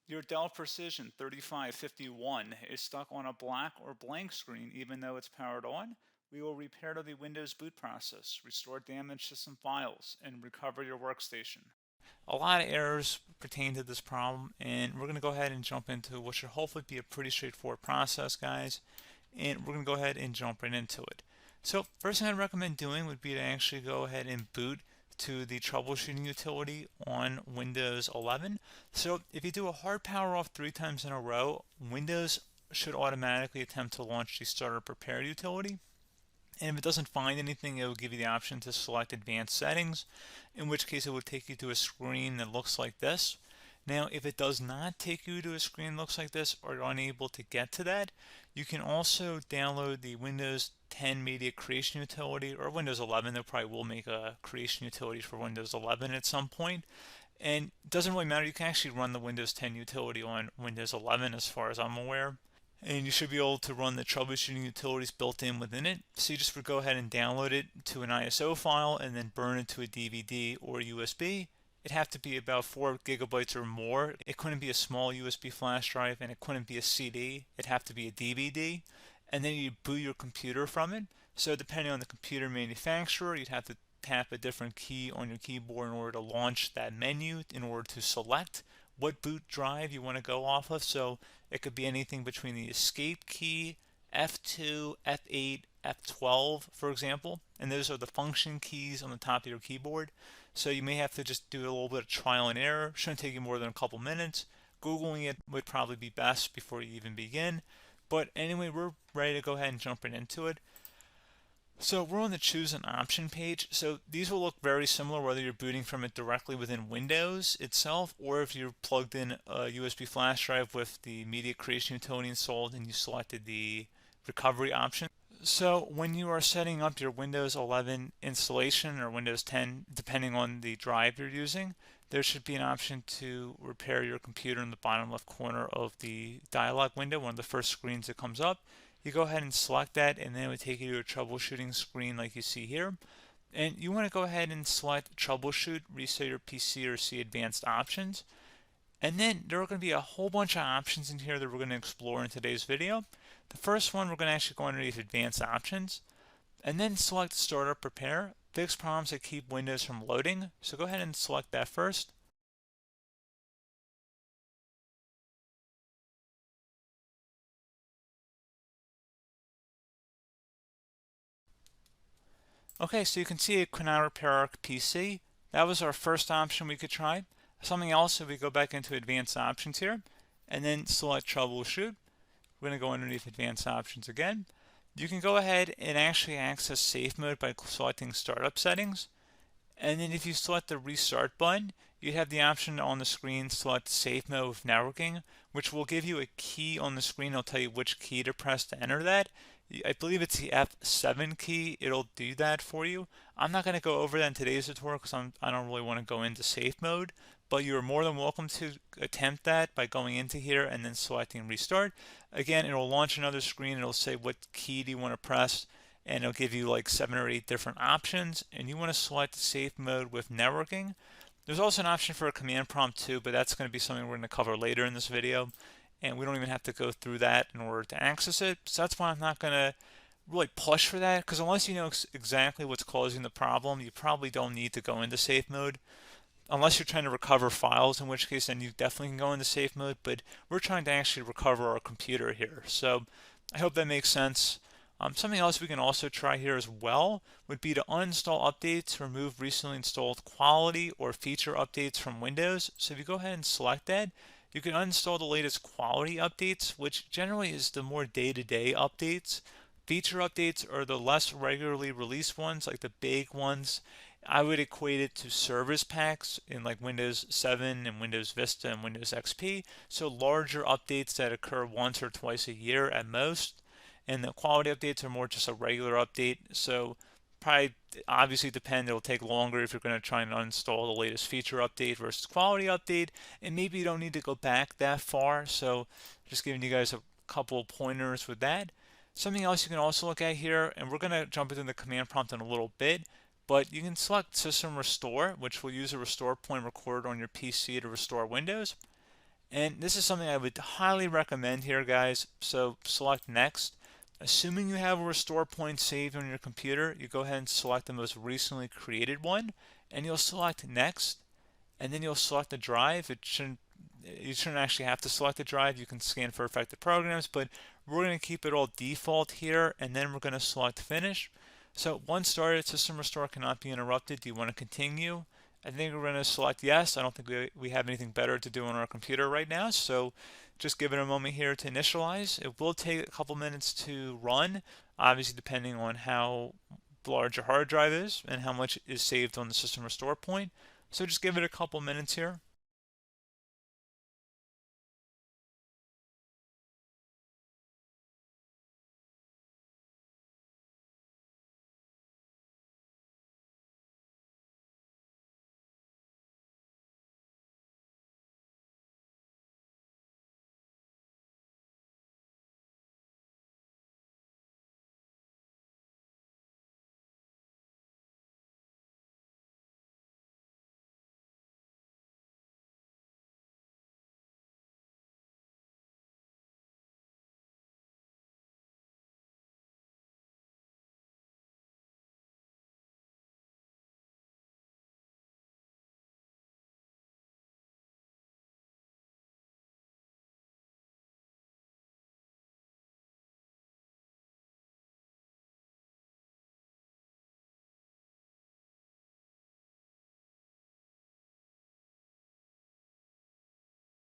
Your Dell Precision 3551 is stuck on a black or blank screen even though it's powered on. We will repair the Windows boot process, restore damaged system files, and recover your workstation. A lot of errors pertain to this problem, and we're going to go ahead and jump into what should hopefully be a pretty straightforward process, guys. And we're going to go ahead and jump right into it. So first thing I'd recommend doing would be to actually go ahead and boot to the troubleshooting utility on Windows 11. So if you do a hard power off 3 times in a row, Windows should automatically attempt to launch the starter prepare utility. And if it doesn't find anything, it will give you the option to select advanced settings, in which case it will take you to a screen that looks like this. Now, if it does not take you to a screen that looks like this, or you're unable to get to that, you can also download the Windows 10 Media Creation Utility, or Windows 11. They probably will make a creation utility for Windows 11 at some point. And it doesn't really matter, you can actually run the Windows 10 utility on Windows 11 as far as I'm aware. And you should be able to run the troubleshooting utilities built in within it. So you just would go ahead and download it to an ISO file and then burn it to a DVD or USB. It'd have to be about 4 gigabytes or more. It couldn't be a small USB flash drive, and it couldn't be a CD. It'd have to be a DVD. And then you boot your computer from it. So depending on the computer manufacturer, you'd have to tap a different key on your keyboard in order to launch that menu, in order to select what boot drive you want to go off of. So it could be anything between the escape key, F2, F8, F12, for example, and those are the function keys on the top of your keyboard. So you may have to just do a little bit of trial and error. Shouldn't take you more than a couple minutes. Googling it would probably be best before you even begin. But anyway, we're ready to go ahead and jump right into it. So we're on the choose an option page. So these will look very similar whether you're booting from it directly within Windows itself, or if you're plugged in a USB flash drive with the media creation utility installed and you selected the recovery option. So when you are setting up your Windows 11 installation or Windows 10, depending on the drive you're using, there should be an option to repair your computer in the bottom left corner of the dialog window, one of the first screens that comes up. You go ahead and select that, and then it would take you to a troubleshooting screen like you see here. And you want to go ahead and select troubleshoot, reset your PC, or see advanced options. And then there are going to be a whole bunch of options in here that we're going to explore in today's video. The first one, we're going to actually go underneath advanced options, and then select startup prepare, fix problems that keep Windows from loading. So go ahead and select that first. Okay, so you can see it could not repair our PC. That was our first option we could try. Something else, if we go back into advanced options here, and then select troubleshoot, we're going to go underneath advanced options again. You can go ahead and actually access safe mode by selecting startup settings. And then if you select the restart button, you have the option on the screen, select safe mode with networking, which will give you a key on the screen. It'll tell you which key to press to enter that. I believe it's the F7 key. It'll do that for you. I'm not going to go over that in today's tutorial because I don't really want to go into safe mode, but you're more than welcome to attempt that by going into here and then selecting restart. Again, it'll launch another screen. It'll say what key do you want to press, and it'll give you like 7 or 8 different options, and you want to select safe mode with networking. There's also an option for a command prompt too, but that's going to be something we're going to cover later in this video, and we don't even have to go through that in order to access it. So that's why I'm not going to really push for that, because unless you know exactly what's causing the problem, you probably don't need to go into safe mode. Unless you're trying to recover files, in which case then you definitely can go into safe mode, but we're trying to actually recover our computer here. So I hope that makes sense. Something else we can also try here as well would be to uninstall updates, remove recently installed quality or feature updates from Windows. So if you go ahead and select that, you can uninstall the latest quality updates, which generally is the more day-to-day updates. Feature updates are the less regularly released ones, like the big ones. I would equate it to service packs in like Windows 7 and Windows Vista and Windows XP. So larger updates that occur once or twice a year at most. And the quality updates are more just a regular update. So probably obviously depend, it'll take longer if you're going to try and uninstall the latest feature update versus quality update, and maybe you don't need to go back that far. So just giving you guys a couple pointers with that. Something else you can also look at here, and we're going to jump into the command prompt in a little bit, but you can select system restore, which will use a restore point recorded on your PC to restore Windows. And this is something I would highly recommend here, guys. So select next. Assuming you have a restore point saved on your computer, you go ahead and select the most recently created one, and you'll select next, and then you'll select the drive. You shouldn't actually have to select the drive. You can scan for affected programs, but we're going to keep it all default here, and then we're going to select finish. So once started, system restore cannot be interrupted. Do you want to continue? I think we're going to select yes. I don't think we have anything better to do on our computer right now, so just give it a moment here to initialize. It will take a couple minutes to run, obviously depending on how large your hard drive is and how much is saved on the system restore point. So just give it a couple minutes here.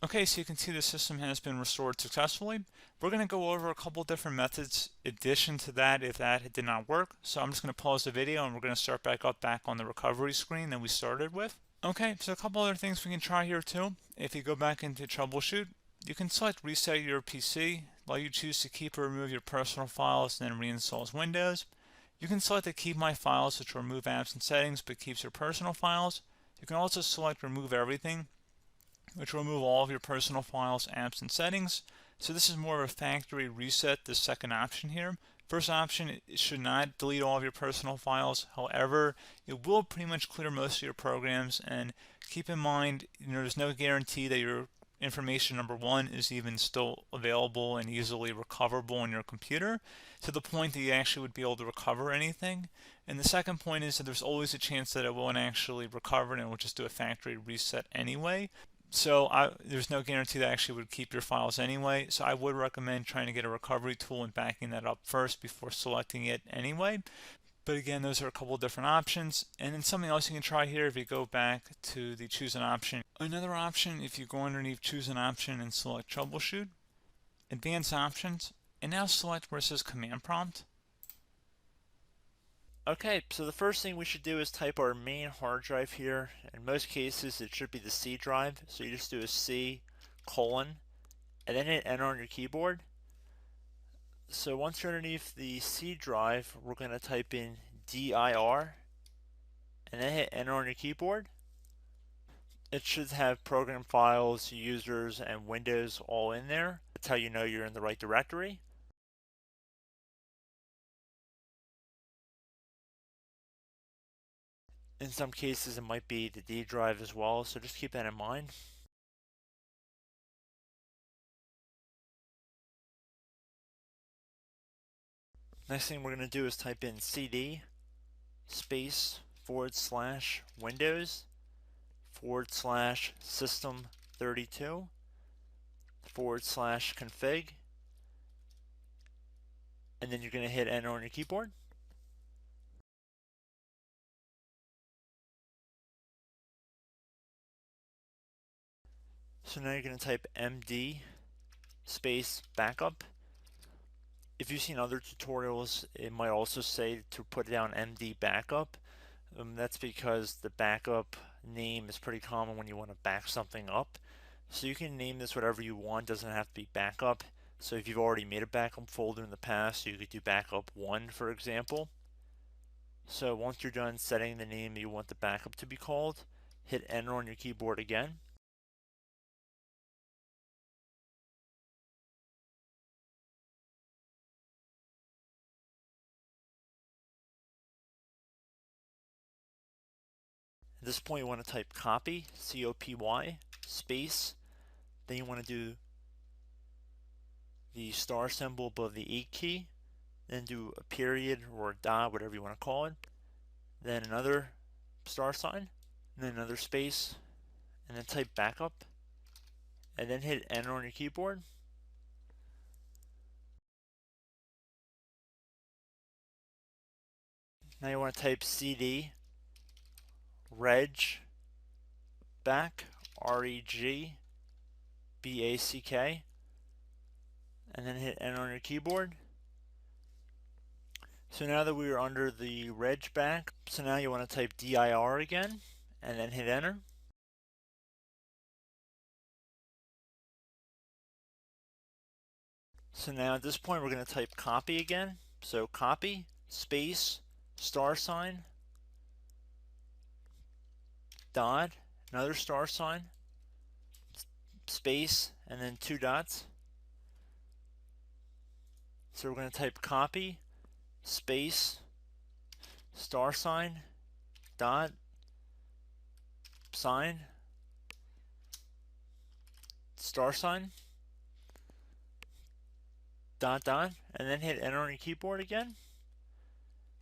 Okay, so you can see the system has been restored successfully. We're going to go over a couple different methods in addition to that if that did not work. So I'm just going to pause the video and we're going to start back on the recovery screen that we started with. Okay, so a couple other things we can try here too. If you go back into troubleshoot, you can select reset your PC while you choose to keep or remove your personal files and then reinstalls Windows. You can select to keep my files, which will remove apps and settings but keeps your personal files. You can also select remove everything, which will remove all of your personal files, apps, and settings. So this is more of a factory reset, the second option here. First option, it should not delete all of your personal files. However, it will pretty much clear most of your programs. And keep in mind, there's no guarantee that your information, number one, is even still available and easily recoverable on your computer to the point that you actually would be able to recover anything. And the second point is that there's always a chance that it won't actually recover and it will just do a factory reset anyway. So there's no guarantee that actually would keep your files anyway. So I would recommend trying to get a recovery tool and backing that up first before selecting it anyway. But again, those are a couple different options. And then something else you can try here if you go back to the choose an option. Another option, if you go underneath choose an option and select troubleshoot, advanced options, and now select where it says command prompt. Okay, so the first thing we should do is type our main hard drive here. In most cases, it should be the C drive. So you just do a C colon and then hit enter on your keyboard. So once you're underneath the C drive, we're going to type in dir and then hit enter on your keyboard. It should have program files, users, and Windows all in there. That's how you know you're in the right directory. In some cases, it might be the D drive as well, so just keep that in mind. Next thing we're going to do is type in cd space / Windows / system 32 / config, and then you're going to hit enter on your keyboard. So now you're going to type md space backup. If you've seen other tutorials, it might also say to put down md backup. That's because the backup name is pretty common when you want to back something up. So you can name this whatever you want, doesn't have to be backup. So if you've already made a backup folder in the past, you could do backup 1, for example. So once you're done setting the name you want the backup to be called, hit enter on your keyboard again. At this point you want to type copy, C-O-P-Y, space, Then you want to do the star symbol above the 8 key, then do a period or a dot, whatever you want to call it, then another star sign, and then another space, and then type backup, and then hit enter on your keyboard. Now you want to type cd reg back, REGBACK, and then hit enter on your keyboard. So now that we are under the reg back, so now you want to type dir again, and then hit enter. So now at this point we're going to type copy again. So copy, space, star sign, dot, another star sign, space, and then 2 dots. So we're going to type copy, space, star sign, dot, sign, star sign, dot, dot, and then hit enter on your keyboard again.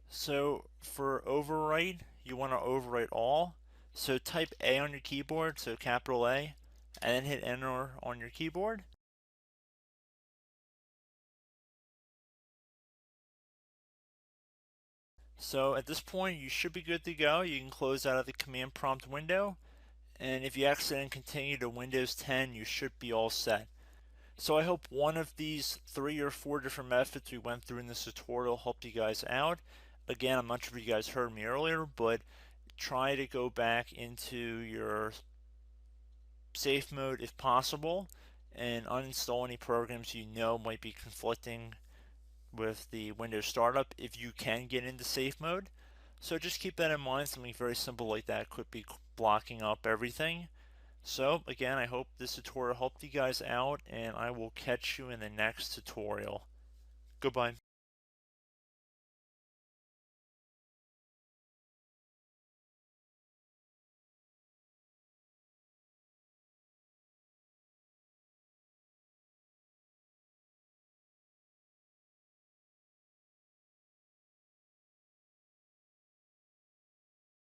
So for overwrite, you want to overwrite all. So type A on your keyboard, so capital A, and then hit enter on your keyboard. So at this point you should be good to go. You can close out of the command prompt window, and if you accidentally continue to Windows 10 you should be all set. So I hope one of these 3 or 4 different methods we went through in this tutorial helped you guys out. Again, I'm not sure if you guys heard me earlier, but try to go back into your safe mode if possible and uninstall any programs you know might be conflicting with the Windows startup if you can get into safe mode. So just keep that in mind. Something very simple like that could be blocking up everything. So again, I hope this tutorial helped you guys out, and I will catch you in the next tutorial. Goodbye.